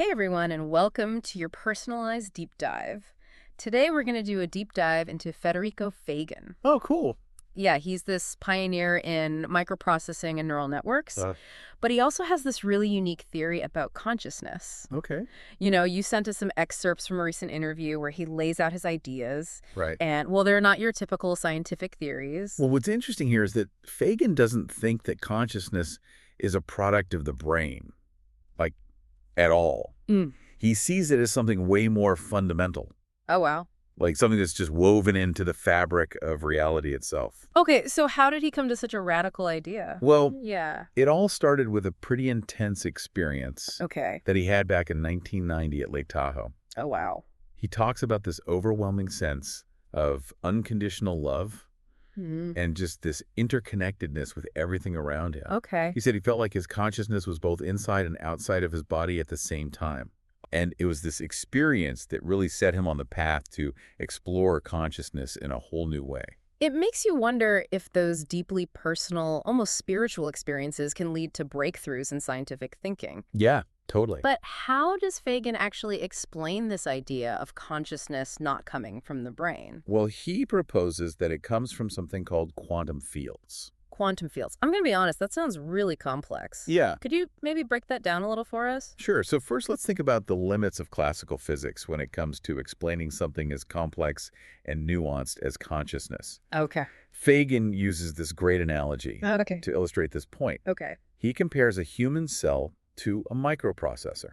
Hey everyone, and welcome to your personalized deep dive. Today we're going to do a deep dive into Federico Fagan. Oh, cool. Yeah, he's this pioneer in microprocessing and neural networks, Uh, but he also has this really unique theory about consciousness. okay. You sent us some excerpts from a recent interview where he lays out his ideas, Right. and well, they're not your typical scientific theories. Well, what's interesting here is that Fagan doesn't think that consciousness is a product of the brain, like, at all. Mm. He sees it as something way more fundamental, Oh, wow. like something that's just woven into the fabric of reality itself. Okay, so how did he come to such a radical idea? Well, Yeah. it all started with a pretty intense experience Okay. that he had back in 1990 at Lake Tahoe. Oh, wow. He talks about this overwhelming sense of unconditional love Mm. and just this interconnectedness with everything around him. Okay. He said he felt like his consciousness was both inside and outside of his body at the same time. And it was this experience that really set him on the path to explore consciousness in a whole new way. It makes you wonder if those deeply personal, almost spiritual experiences can lead to breakthroughs in scientific thinking. Yeah, totally. But how does Fagan actually explain this idea of consciousness not coming from the brain? Well, he proposes that it comes from something called quantum fields. Quantum fields. I'm going to be honest, that sounds really complex. Yeah. Could you maybe break that down a little for us? Sure. So first, let's think about the limits of classical physics when it comes to explaining something as complex and nuanced as consciousness. Okay. Fagan uses this great analogy Okay. to illustrate this point. Okay. He compares a human cell to a microprocessor.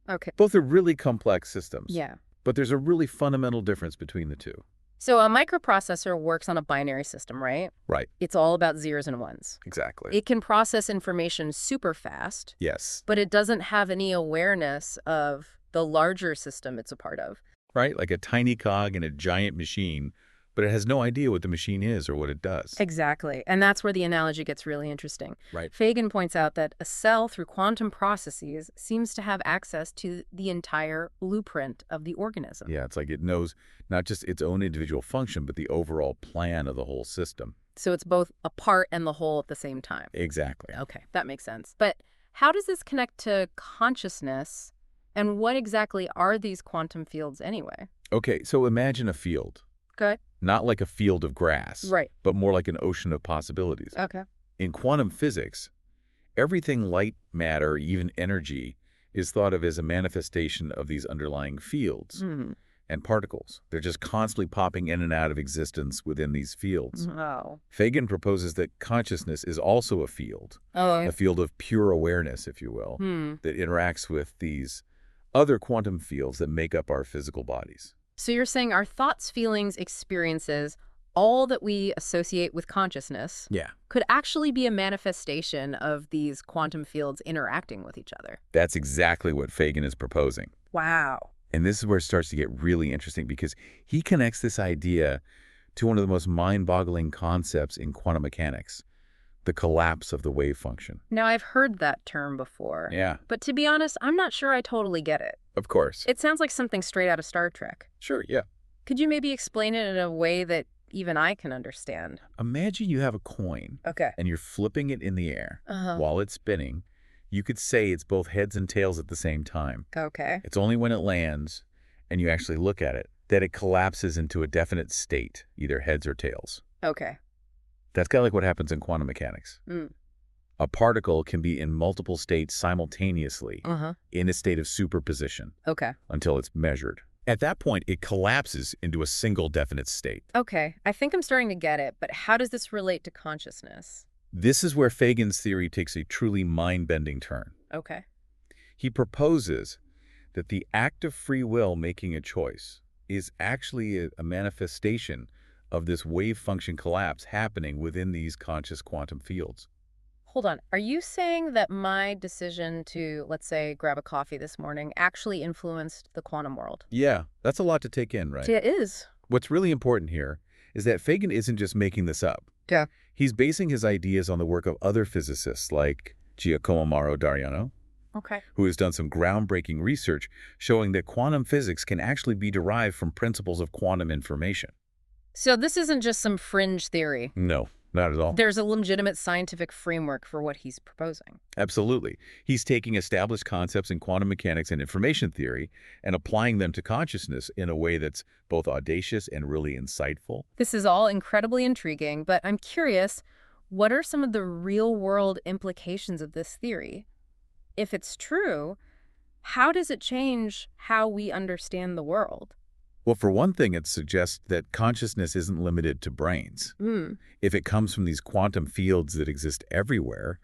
Okay. Both are really complex systems, Yeah. but there's a really fundamental difference between the two. So a microprocessor works on a binary system, right? Right, It's all about zeros and ones. exactly. It can process information super fast, Yes, but it doesn't have any awareness of the larger system it's a part of. right? Like a tiny cog in a giant machine, but it has no idea what the machine is or what it does. Exactly. And that's where the analogy gets really interesting. Right. Fagan points out that a cell, through quantum processes, seems to have access to the entire blueprint of the organism. Yeah, it's like it knows not just its own individual function, but the overall plan of the whole system. So it's both a part and the whole at the same time. Exactly. Okay, that makes sense. But how does this connect to consciousness, and what exactly are these quantum fields anyway? Okay, so imagine a field. Okay. Not like a field of grass, Right. but more like an ocean of possibilities. Okay. In quantum physics, everything light, matter, even energy, is thought of as a manifestation of these underlying fields and particles. They're just constantly popping in and out of existence within these fields. Oh. Fagan proposes that consciousness is also a field of pure awareness, if you will, that interacts with these other quantum fields that make up our physical bodies. So you're saying our thoughts, feelings, experiences, all that we associate with consciousness Yeah. could actually be a manifestation of these quantum fields interacting with each other. That's exactly what Fagan is proposing. Wow. And this is where it starts to get really interesting because he connects this idea to one of the most mind-boggling concepts in quantum mechanics, the collapse of the wave function. Now, I've heard that term before. Yeah, But to be honest, I'm not sure I totally get it. of course. It sounds like something straight out of Star Trek. Sure, yeah. Could you maybe explain it in a way that even I can understand? Imagine you have a coin Okay. and you're flipping it in the air. Uh-huh. While it's spinning, you could say it's both heads and tails at the same time. Okay. It's only when it lands and you actually look at it that it collapses into a definite state, either heads or tails. Okay. That's kind of like what happens in quantum mechanics. Mm. A particle can be in multiple states simultaneously Uh-huh. in a state of superposition Okay. until it's measured. At that point, it collapses into a single definite state. Okay. I think I'm starting to get it, but how does this relate to consciousness? This is where Fagan's theory takes a truly mind-bending turn. Okay. He proposes that the act of free will making a choice is actually a manifestation of this wave function collapse happening within these conscious quantum fields. Hold on. Are you saying that my decision to, let's say, grab a coffee this morning actually influenced the quantum world? Yeah, that's a lot to take in, right? It is. What's really important here is that Fagan isn't just making this up. Yeah. He's basing his ideas on the work of other physicists like Giacomo Mauro D'Ariano, Okay. who has done some groundbreaking research showing that quantum physics can actually be derived from principles of quantum information. So this isn't just some fringe theory. No, Not at all. There's a legitimate scientific framework for what he's proposing. Absolutely. He's taking established concepts in quantum mechanics and information theory and applying them to consciousness in a way that's both audacious and really insightful. This is all incredibly intriguing, but I'm curious, what are some of the real-world implications of this theory? If it's true, how does it change how we understand the world? Well, for one thing, it suggests that consciousness isn't limited to brains. Hmm. If it comes from these quantum fields that exist everywhere,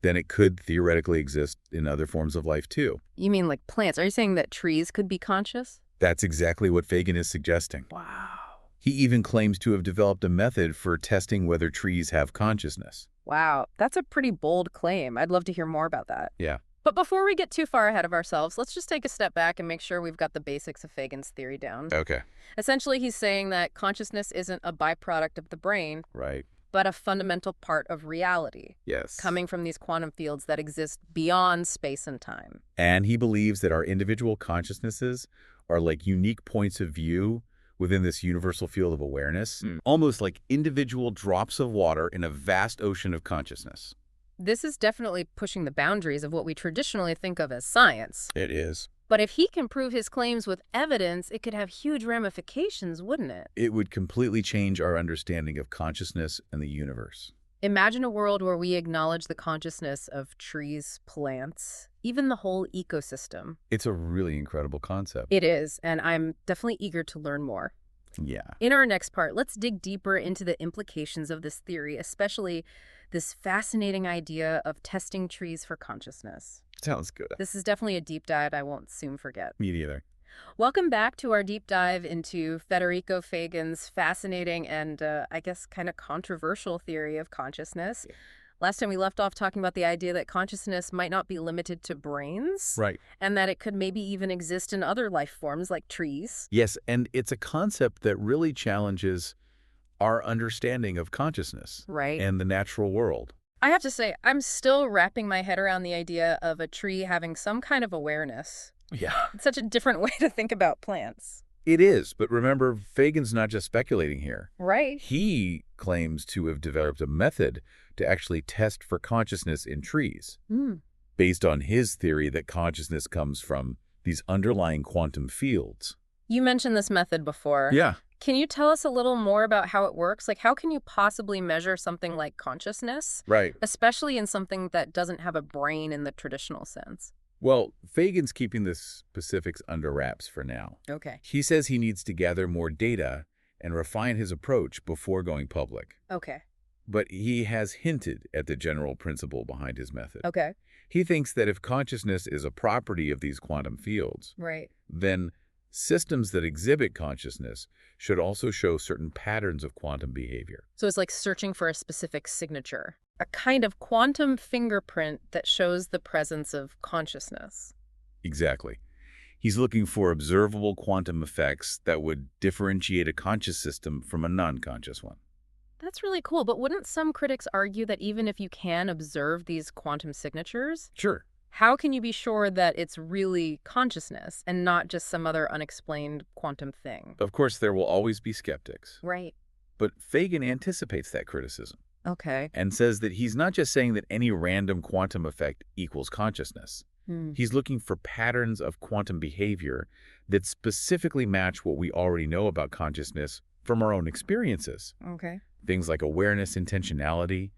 then it could theoretically exist in other forms of life too. You mean like plants? Are you saying that trees could be conscious? That's exactly what Fagan is suggesting. Wow. He even claims to have developed a method for testing whether trees have consciousness. Wow, that's a pretty bold claim. I'd love to hear more about that. Yeah. But before we get too far ahead of ourselves, let's just take a step back and make sure we've got the basics of Fagan's theory down. Okay. Essentially, he's saying that consciousness isn't a byproduct of the brain, Right. but a fundamental part of reality, Yes. coming from these quantum fields that exist beyond space and time. And he believes that our individual consciousnesses are like unique points of view within this universal field of awareness, almost like individual drops of water in a vast ocean of consciousness. This is definitely pushing the boundaries of what we traditionally think of as science. It is. But if he can prove his claims with evidence, it could have huge ramifications, wouldn't it? It would completely change our understanding of consciousness and the universe. Imagine a world where we acknowledge the consciousness of trees, plants, even the whole ecosystem. It's a really incredible concept. It is, and I'm definitely eager to learn more. Yeah. In our next part, let's dig deeper into the implications of this theory, especially this fascinating idea of testing trees for consciousness. Sounds good. This is definitely a deep dive I won't soon forget. Me neither. Welcome back to our deep dive into Federico Fagan's fascinating and, I guess, kind of controversial theory of consciousness. Yeah. Last time we left off talking about the idea that consciousness might not be limited to brains. Right. And that it could maybe even exist in other life forms like trees. Yes, and it's a concept that really challenges our understanding of consciousness Right. and the natural world. I have to say, I'm still wrapping my head around the idea of a tree having some kind of awareness. Yeah. It's such a different way to think about plants. It is, but remember, Fagan's not just speculating here. Right. He claims to have developed a method to actually test for consciousness in trees, based on his theory that consciousness comes from these underlying quantum fields. You mentioned this method before. Yeah. Can you tell us a little more about how it works? Like, how can you possibly measure something like consciousness, Right. especially in something that doesn't have a brain in the traditional sense? Well, Fagan's keeping the specifics under wraps for now. Okay. He says he needs to gather more data and refine his approach before going public. Okay. But he has hinted at the general principle behind his method. Okay. He thinks that if consciousness is a property of these quantum fields, Right. then systems that exhibit consciousness should also show certain patterns of quantum behavior. So it's like searching for a specific signature, a kind of quantum fingerprint that shows the presence of consciousness. Exactly. He's looking for observable quantum effects that would differentiate a conscious system from a non-conscious one. That's really cool, but wouldn't some critics argue that even if you can observe these quantum signatures, Sure. how can you be sure that it's really consciousness and not just some other unexplained quantum thing? Of course, there will always be skeptics. Right. But Fagan anticipates that criticism Okay. and says that he's not just saying that any random quantum effect equals consciousness. He's looking for patterns of quantum behavior that specifically match what we already know about consciousness from our own experiences. Okay. Things like awareness, intentionality,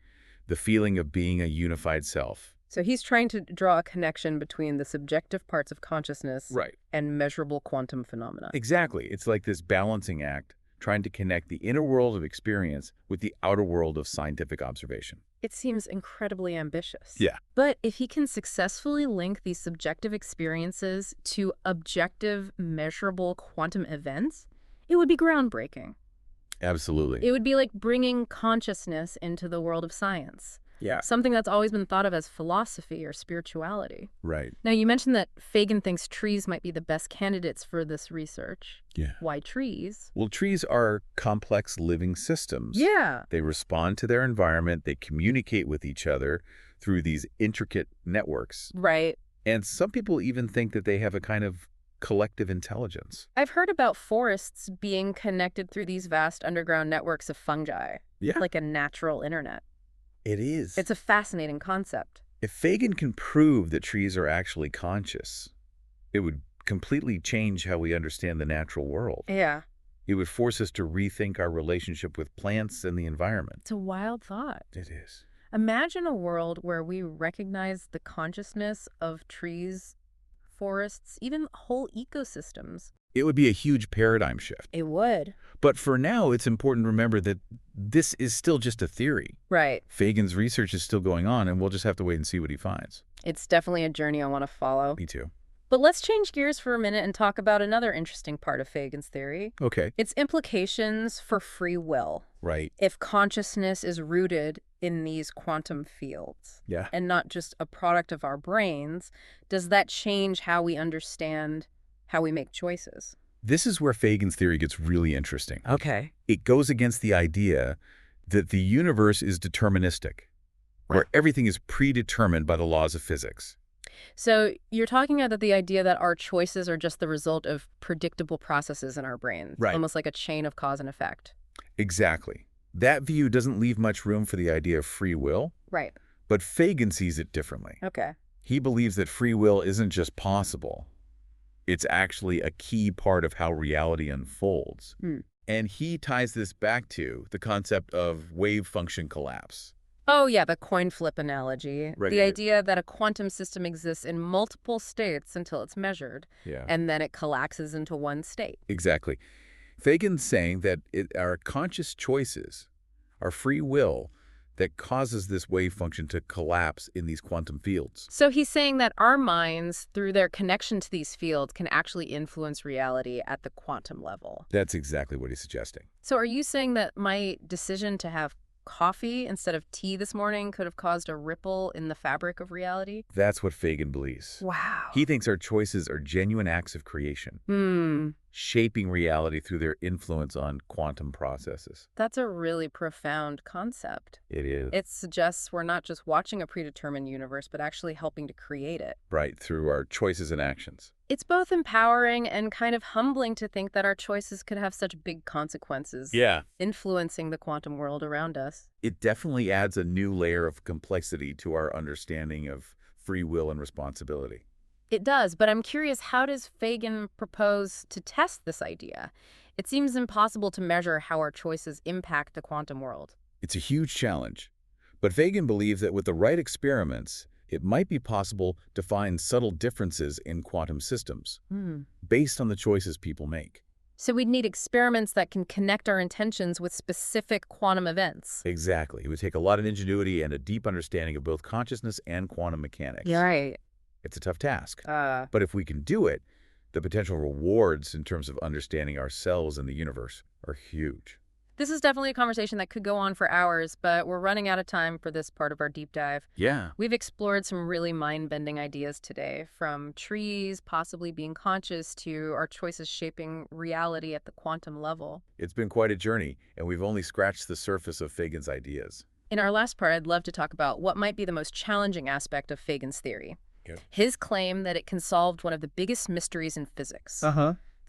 the feeling of being a unified self. So he's trying to draw a connection between the subjective parts of consciousness Right. and measurable quantum phenomena. Exactly. It's like this balancing act, trying to connect the inner world of experience with the outer world of scientific observation. It seems incredibly ambitious. Yeah. But if he can successfully link these subjective experiences to objective, measurable quantum events, it would be groundbreaking. Absolutely. It would be like bringing consciousness into the world of science. Yeah. Something that's always been thought of as philosophy or spirituality. Right. Now, you mentioned that Fagan thinks trees might be the best candidates for this research. Yeah. Why trees? Well, trees are complex living systems. Yeah. They respond to their environment. They communicate with each other through these intricate networks. Right. And some people even think that they have a kind of collective intelligence. I've heard about forests being connected through these vast underground networks of fungi. Yeah, like a natural internet. it is. It's a fascinating concept. If Fagan can prove that trees are actually conscious, it would completely change how we understand the natural world. Yeah. It would force us to rethink our relationship with plants and the environment. It's a wild thought. It is. Imagine a world where we recognize the consciousness of trees, forests, even whole ecosystems. It would be a huge paradigm shift. It would. But for now, it's important to remember that this is still just a theory. Right. Fagan's research is still going on, and we'll just have to wait and see what he finds. It's definitely a journey I want to follow. Me too. But let's change gears for a minute and talk about another interesting part of Fagan's theory. Okay. Its implications for free will. Right. If consciousness is rooted in these quantum fields Yeah. and not just a product of our brains, does that change how we understand how we make choices? This is where Fagan's theory gets really interesting. Okay. It goes against the idea that the universe is deterministic, where everything is predetermined by the laws of physics. So you're talking about the idea that our choices are just the result of predictable processes in our brains, Right. almost like a chain of cause and effect. Exactly. That view doesn't leave much room for the idea of free will, Right. but Fagan sees it differently. Okay. He believes that free will isn't just possible. It's actually a key part of how reality unfolds. Hmm. And he ties this back to the concept of wave function collapse. Oh, yeah, the coin flip analogy. Right. The idea that a quantum system exists in multiple states until it's measured, Yeah. and then it collapses into one state. Exactly. Fagan's saying that our conscious choices, our free will, that causes this wave function to collapse in these quantum fields. So he's saying that our minds, through their connection to these fields, can actually influence reality at the quantum level. That's exactly what he's suggesting. So are you saying that my decision to have coffee instead of tea this morning could have caused a ripple in the fabric of reality? That's what Fagan believes. Wow. He thinks our choices are genuine acts of creation, shaping reality through their influence on quantum processes. That's a really profound concept. It is. It suggests we're not just watching a predetermined universe, but actually helping to create it. Right, through our choices and actions. It's both empowering and kind of humbling to think that our choices could have such big consequences, Yeah. influencing the quantum world around us. It definitely adds a new layer of complexity to our understanding of free will and responsibility. It does, but I'm curious, how does Fagan propose to test this idea? It seems impossible to measure how our choices impact the quantum world. It's a huge challenge, but Fagan believes that with the right experiments, it might be possible to find subtle differences in quantum systems based on the choices people make. So we'd need experiments that can connect our intentions with specific quantum events. Exactly. It would take a lot of ingenuity and a deep understanding of both consciousness and quantum mechanics. Yeah, right. It's a tough task. But if we can do it, the potential rewards in terms of understanding ourselves and the universe are huge. This is definitely a conversation that could go on for hours, but we're running out of time for this part of our deep dive. Yeah. We've explored some really mind-bending ideas today, from trees possibly being conscious to our choices shaping reality at the quantum level. It's been quite a journey, and we've only scratched the surface of Fagan's ideas. In our last part, I'd love to talk about what might be the most challenging aspect of Fagan's theory. Okay. His claim that it can solve one of the biggest mysteries in physics.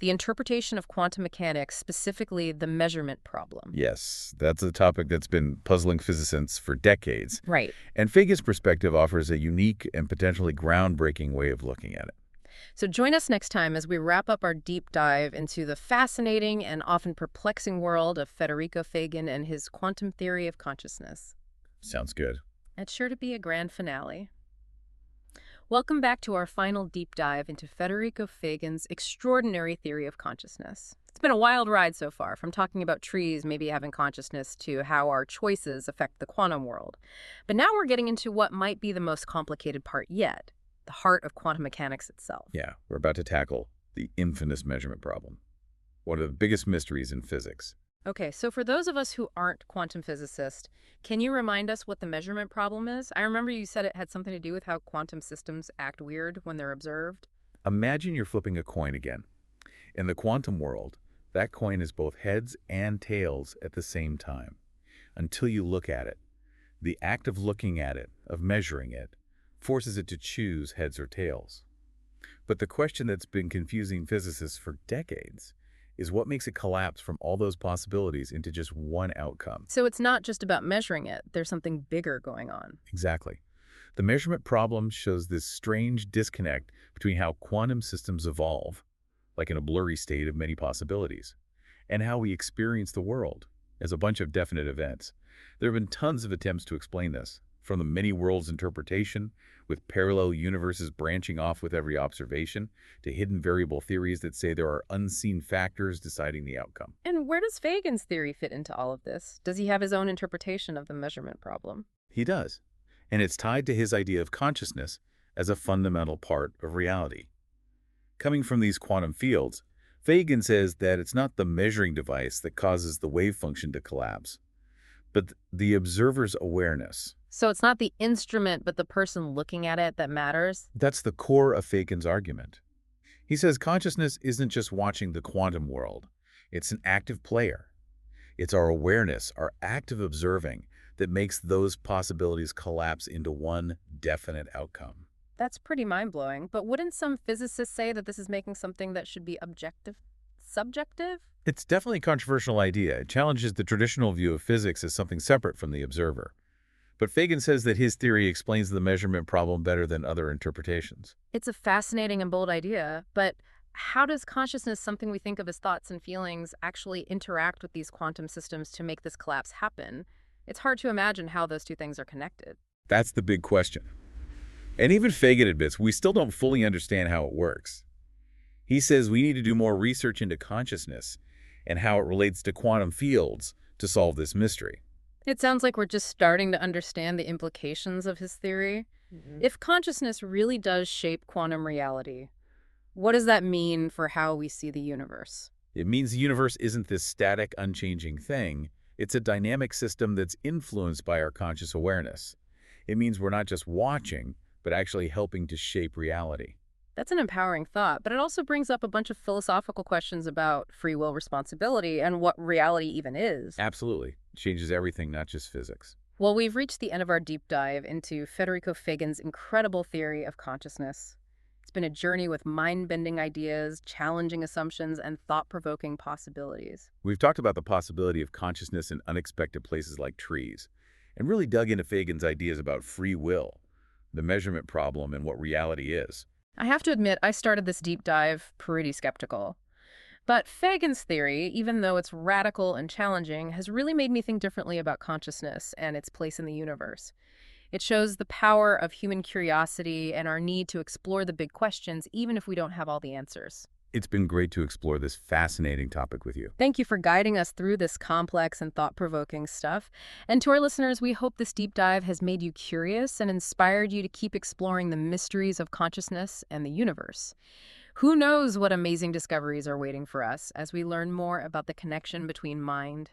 The interpretation of quantum mechanics, specifically the measurement problem. Yes, that's a topic that's been puzzling physicists for decades. Right. And Fagan's perspective offers a unique and potentially groundbreaking way of looking at it. So join us next time as we wrap up our deep dive into the fascinating and often perplexing world of Federico Fagan and his quantum theory of consciousness. Sounds good. It's sure to be a grand finale. Welcome back to our final deep dive into Federico Fagan's extraordinary theory of consciousness. It's been a wild ride so far, from talking about trees maybe having consciousness to how our choices affect the quantum world. But now we're getting into what might be the most complicated part yet, the heart of quantum mechanics itself. Yeah, we're about to tackle the infamous measurement problem, one of the biggest mysteries in physics. Okay, so for those of us who aren't quantum physicists, can you remind us what the measurement problem is? I remember you said it had something to do with how quantum systems act weird when they're observed. Imagine you're flipping a coin again. In the quantum world, that coin is both heads and tails at the same time, until you look at it. The act of looking at it, of measuring it, forces it to choose heads or tails. But the question that's been confusing physicists for decades is what makes it collapse from all those possibilities into just one outcome. So it's not just about measuring it. There's something bigger going on. Exactly. The measurement problem shows this strange disconnect between how quantum systems evolve, like in a blurry state of many possibilities, and how we experience the world as a bunch of definite events. There have been tons of attempts to explain this, from the many worlds interpretation, with parallel universes branching off with every observation, to hidden variable theories that say there are unseen factors deciding the outcome. And where does Fagan's theory fit into all of this? Does he have his own interpretation of the measurement problem? He does, and it's tied to his idea of consciousness as a fundamental part of reality. Coming from these quantum fields, Fagan says that it's not the measuring device that causes the wave function to collapse, but the observer's awareness. So it's not the instrument, but the person looking at it that matters? That's the core of Fagan's argument. He says consciousness isn't just watching the quantum world. It's an active player. It's our awareness, our active observing, that makes those possibilities collapse into one definite outcome. That's pretty mind-blowing. But wouldn't some physicists say that this is making something that should be objective, subjective? It's definitely a controversial idea. It challenges the traditional view of physics as something separate from the observer. But Fagan says that his theory explains the measurement problem better than other interpretations. It's a fascinating and bold idea, but how does consciousness, something we think of as thoughts and feelings, actually interact with these quantum systems to make this collapse happen? It's hard to imagine how those two things are connected. That's the big question. And even Fagan admits we still don't fully understand how it works. He says we need to do more research into consciousness and how it relates to quantum fields to solve this mystery. It sounds like we're just starting to understand the implications of his theory. If consciousness really does shape quantum reality, what does that mean for how we see the universe? It means the universe isn't this static, unchanging thing. It's a dynamic system that's influenced by our conscious awareness. It means we're not just watching, but actually helping to shape reality. That's an empowering thought, but it also brings up a bunch of philosophical questions about free will, responsibility, and what reality even is. Absolutely. It changes everything, not just physics. Well, we've reached the end of our deep dive into Federico Fagan's incredible theory of consciousness. It's been a journey with mind-bending ideas, challenging assumptions, and thought-provoking possibilities. We've talked about the possibility of consciousness in unexpected places like trees, and really dug into Fagan's ideas about free will, the measurement problem, and what reality is. I have to admit, I started this deep dive pretty skeptical. But Fagan's theory, even though it's radical and challenging, has really made me think differently about consciousness and its place in the universe. It shows the power of human curiosity and our need to explore the big questions, even if we don't have all the answers. It's been great to explore this fascinating topic with you. Thank you for guiding us through this complex and thought-provoking stuff. And to our listeners, we hope this deep dive has made you curious and inspired you to keep exploring the mysteries of consciousness and the universe. Who knows what amazing discoveries are waiting for us as we learn more about the connection between mind